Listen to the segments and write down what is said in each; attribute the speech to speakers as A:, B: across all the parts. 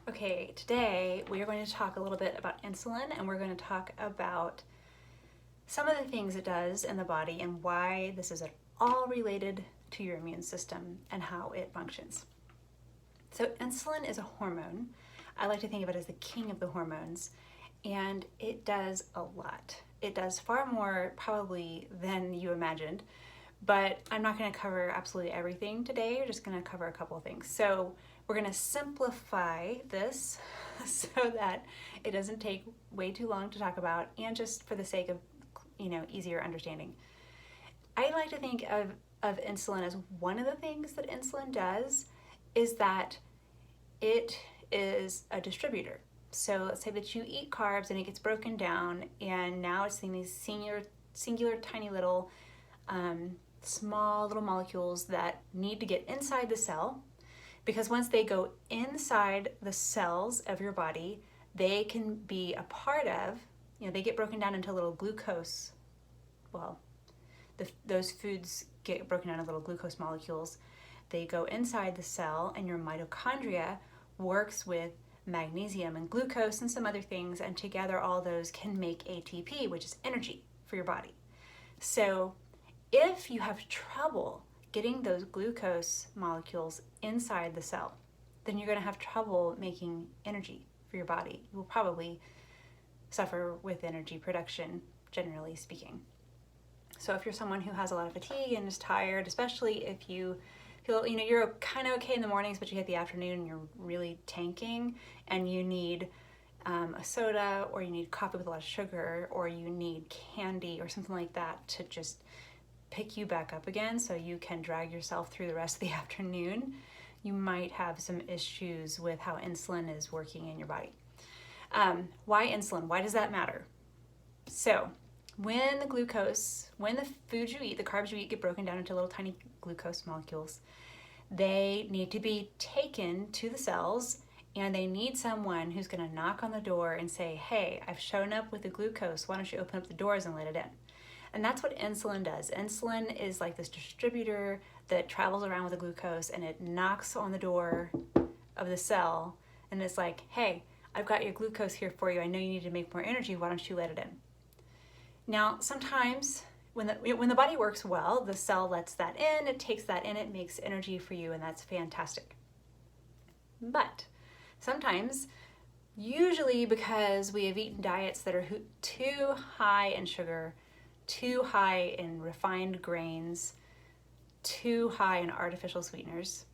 A: Okay, today we are going to talk a little bit about insulin, and we're going to talk about some of the things it does in the body and why this is all related to your immune system and how it functions. So insulin is a hormone. I like to think of it as the king of the hormones, and it does a lot. It does far more probably than you imagined, but I'm not going to cover absolutely everything today. We're just going to cover a couple of things. So we're going to simplify this so that it doesn't take way too long to talk about, and just for the sake of easier understanding. I like to think of insulin as one of the things that insulin does is that it is a distributor. So let's say that you eat carbs and it gets broken down, and now it's in these singular tiny little small little molecules that need to get inside the cell, because once they go inside the cells of your body, they can be a part of, they get broken down into little glucose. Well, those foods get broken down into little glucose molecules. They go inside the cell, and your mitochondria works with magnesium and glucose and some other things, and together all those can make ATP, which is energy for your body. So if you have trouble getting those glucose molecules inside the cell, then you're going to have trouble making energy for your body. You will probably suffer with energy production, generally speaking. So if you're someone who has a lot of fatigue and is tired, especially if you feel, you're kind of okay in the mornings, but you hit the afternoon and you're really tanking, and you need a soda, or you need coffee with a lot of sugar, or you need candy or something like that to just pick you back up again so you can drag yourself through the rest of the afternoon, you might have some issues with how insulin is working in your body. Why insulin? Why does that matter? So when the foods you eat, the carbs you eat, get broken down into little tiny glucose molecules, they need to be taken to the cells, and they need someone who's going to knock on the door and say, hey, I've shown up with the glucose. Why don't you open up the doors and let it in? And that's what insulin does. Insulin is like this distributor that travels around with the glucose, and it knocks on the door of the cell, and it's like, hey, I've got your glucose here for you. I know you need to make more energy. Why don't you let it in? Now, sometimes when the body works well, the cell lets that in, it takes that in, it makes energy for you, and that's fantastic. But sometimes, usually because we have eaten diets that are too high in sugar, too high in refined grains, too high in artificial sweeteners.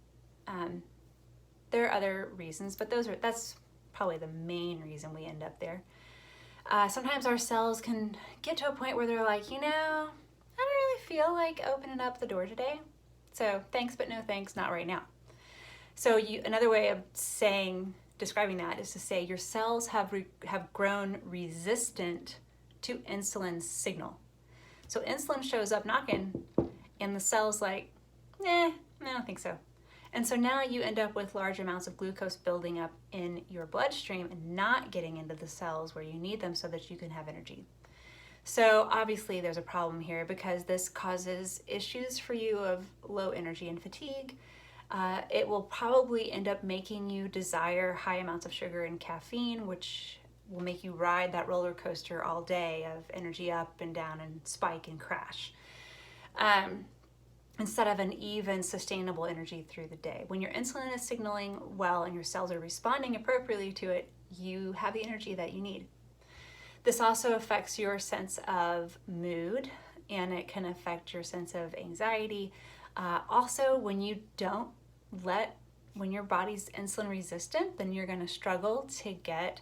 A: There are other reasons, but that's probably the main reason we end up there. Sometimes our cells can get to a point where they're like, I don't really feel like opening up the door today. So thanks, but no thanks, not right now. So another way of describing that is to say your cells have grown resistant to insulin's signal. So insulin shows up knocking, and the cell's like, I don't think so. And so now you end up with large amounts of glucose building up in your bloodstream and not getting into the cells where you need them so that you can have energy. So obviously there's a problem here, because this causes issues for you of low energy and fatigue. It will probably end up making you desire high amounts of sugar and caffeine, which will make you ride that roller coaster all day of energy up and down and spike and crash, instead of an even sustainable energy through the day. When your insulin is signaling well and your cells are responding appropriately to it, you have the energy that you need. This also affects your sense of mood, and it can affect your sense of anxiety. Also, when your body's insulin resistant, then you're going to struggle to get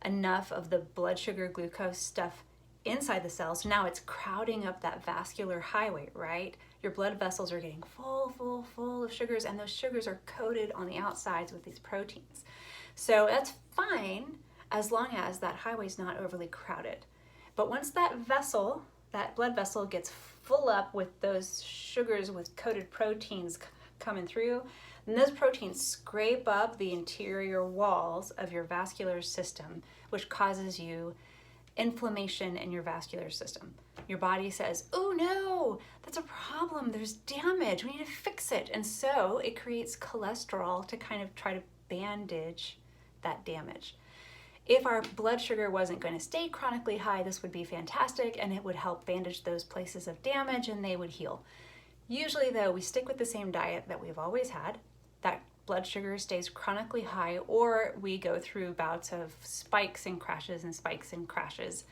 A: enough of the blood sugar glucose stuff inside the cells. So now it's crowding up that vascular highway, right? Your blood vessels are getting full of sugars, and those sugars are coated on the outsides with these proteins. So that's fine as long as that highway is not overly crowded. But once that blood vessel gets full up with those sugars with coated proteins coming through, and those proteins scrape up the interior walls of your vascular system, which causes you inflammation in your vascular system. Your body says, oh no, that's a problem, there's damage, we need to fix it. And so it creates cholesterol to kind of try to bandage that damage. If our blood sugar wasn't going to stay chronically high, this would be fantastic, and it would help bandage those places of damage and they would heal. Usually though, we stick with the same diet that we've always had. That blood sugar stays chronically high, or we go through bouts of spikes and crashes and spikes and crashes.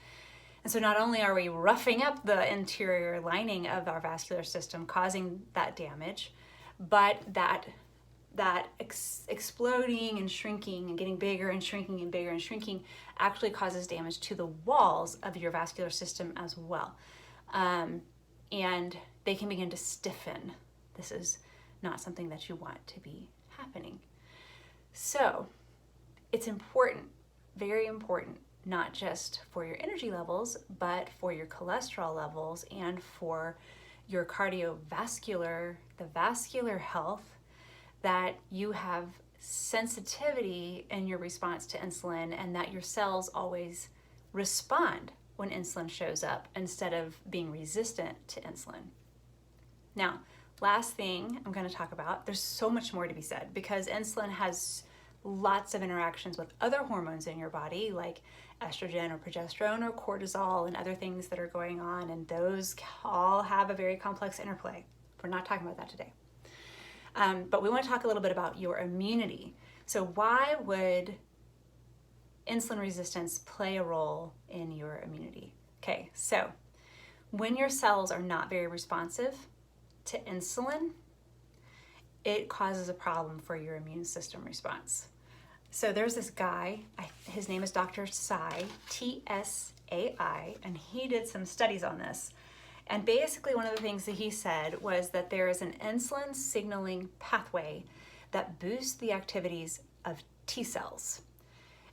A: And so not only are we roughing up the interior lining of our vascular system, causing that damage, but that exploding and shrinking and getting bigger and shrinking and bigger and shrinking actually causes damage to the walls of your vascular system as well. And they can begin to stiffen. This is not something that you want to be happening. So it's important, very important, not just for your energy levels, but for your cholesterol levels and for your cardiovascular, the vascular health, that you have sensitivity in your response to insulin and that your cells always respond when insulin shows up instead of being resistant to insulin. Now, last thing I'm going to talk about, there's so much more to be said because insulin has lots of interactions with other hormones in your body like estrogen or progesterone or cortisol and other things that are going on, and those all have a very complex interplay. We're not talking about that today. But we want to talk a little bit about your immunity. So why would insulin resistance play a role in your immunity? Okay, so when your cells are not very responsive to insulin, it causes a problem for your immune system response. So there's this guy, his name is Dr. Tsai, Tsai, and he did some studies on this. And basically one of the things that he said was that there is an insulin signaling pathway that boosts the activities of T cells.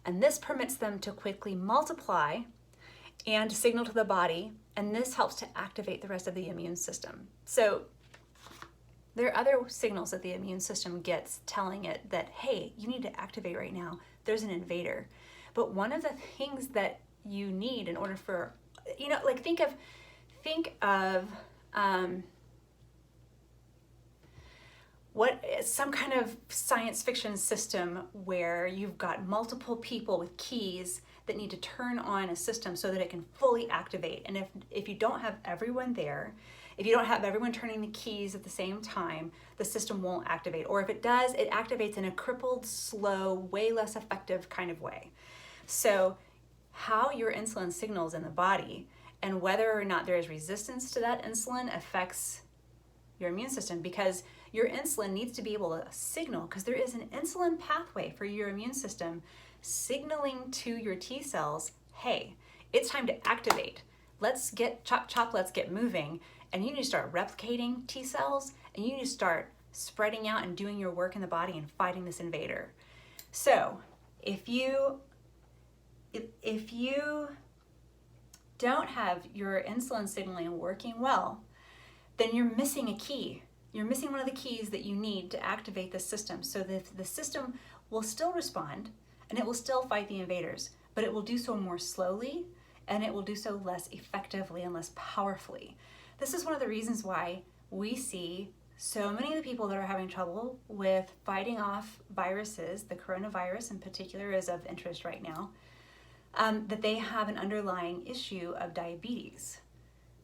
A: And this permits them to quickly multiply and signal to the body, and this helps to activate the rest of the immune system. So there are other signals that the immune system gets telling it that, hey, you need to activate right now. There's an invader. But one of the things that you need in order for, like think of some kind of science fiction system where you've got multiple people with keys that need to turn on a system so that it can fully activate. And if you don't have everyone there, if you don't have everyone turning the keys at the same time, the system won't activate. Or if it does, it activates in a crippled, slow, way less effective kind of way. So how your insulin signals in the body and whether or not there is resistance to that insulin affects your immune system, because your insulin needs to be able to signal, because there is an insulin pathway for your immune system signaling to your T cells, hey, it's time to activate. Let's get chop, let's get moving. And you need to start replicating T cells, and you need to start spreading out and doing your work in the body and fighting this invader. So if you don't have your insulin signaling working well, then you're missing a key. You're missing one of the keys that you need to activate the system, so that the system will still respond and it will still fight the invaders, but it will do so more slowly and it will do so less effectively and less powerfully. This is one of the reasons why we see so many of the people that are having trouble with fighting off viruses, the coronavirus in particular is of interest right now, that they have an underlying issue of diabetes.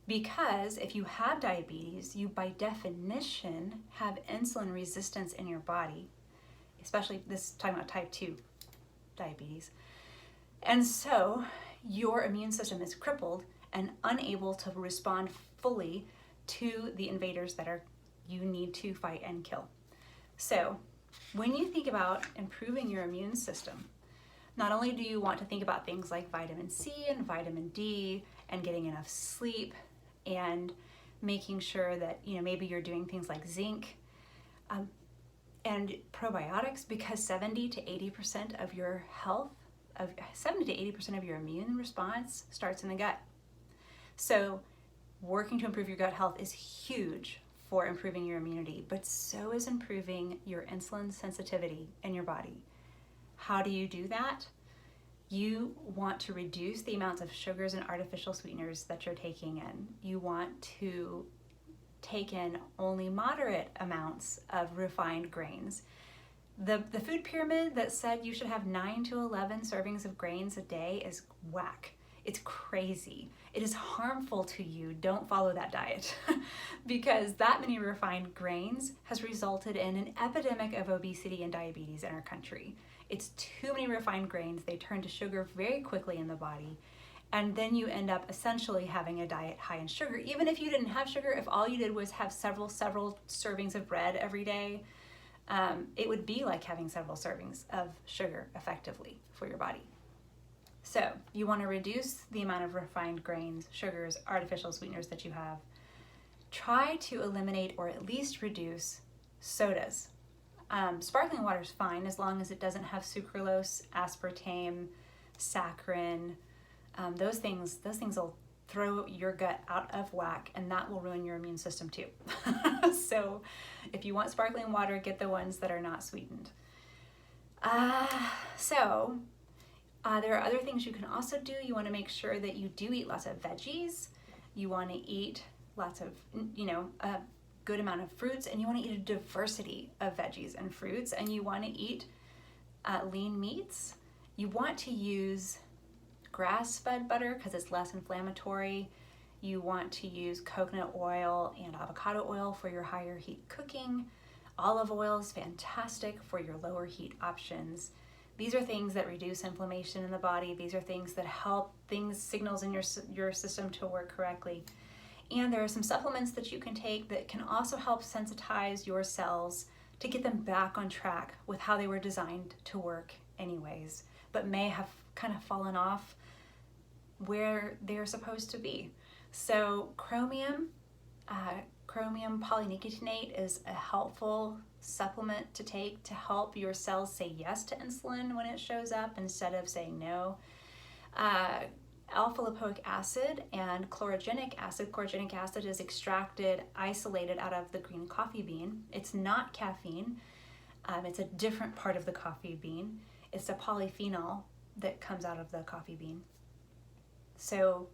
A: Because if you have diabetes, you by definition have insulin resistance in your body, especially this talking about type 2 diabetes. And so your immune system is crippled and unable to respond fully to the invaders that you need to fight and kill. So when you think about improving your immune system, not only do you want to think about things like vitamin C and vitamin D and getting enough sleep and making sure that maybe you're doing things like zinc and probiotics, because 70 to 80% of your health, 70 to 80% of your immune response starts in the gut. So working to improve your gut health is huge for improving your immunity, but so is improving your insulin sensitivity in your body. How do you do that? You want to reduce the amounts of sugars and artificial sweeteners that you're taking in. You want to take in only moderate amounts of refined grains. The food pyramid that said you should have 9 to 11 servings of grains a day is whack. It's crazy. It is harmful to you. Don't follow that diet because that many refined grains has resulted in an epidemic of obesity and diabetes in our country. It's too many refined grains. They turn to sugar very quickly in the body. And then you end up essentially having a diet high in sugar. Even if you didn't have sugar, if all you did was have several servings of bread every day, it would be like having several servings of sugar effectively for your body. So you want to reduce the amount of refined grains, sugars, artificial sweeteners that you have. Try to eliminate or at least reduce sodas. Sparkling water is fine as long as it doesn't have sucralose, aspartame, saccharin. Those things will throw your gut out of whack, and that will ruin your immune system too. So if you want sparkling water, get the ones that are not sweetened. There are other things you can also do. You want to make sure that you do eat lots of veggies. You want to eat lots of, a good amount of fruits, and you want to eat a diversity of veggies and fruits, and you want to eat lean meats. You want to use grass-fed butter because it's less inflammatory. You want to use coconut oil and avocado oil for your higher heat cooking. Olive oil is fantastic for your lower heat options. These are things that reduce inflammation in the body. These are things that help signals in your system to work correctly. And there are some supplements that you can take that can also help sensitize your cells to get them back on track with how they were designed to work anyways, but may have kind of fallen off where they're supposed to be. So chromium polynicotinate is a helpful supplement to take to help your cells say yes to insulin when it shows up instead of saying no. Alpha-lipoic acid and chlorogenic acid. Chlorogenic acid is isolated out of the green coffee bean. It's not caffeine. It's a different part of the coffee bean. It's a polyphenol that comes out of the coffee bean. So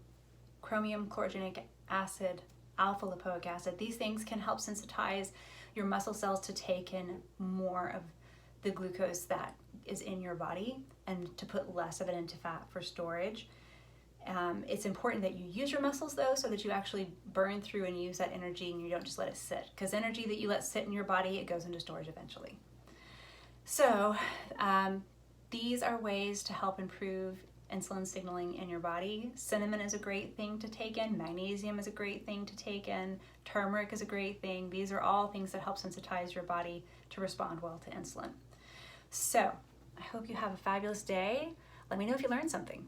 A: chromium, chlorogenic acid, alpha-lipoic acid, these things can help sensitize your muscle cells to take in more of the glucose that is in your body and to put less of it into fat for storage. It's important that you use your muscles though, so that you actually burn through and use that energy and you don't just let it sit, because energy that you let sit in your body, it goes into storage eventually. So these are ways to help improve insulin signaling in your body. Cinnamon is a great thing to take in. Magnesium is a great thing to take in. Turmeric is a great thing. These are all things that help sensitize your body to respond well to insulin. So I hope you have a fabulous day. Let me know if you learned something.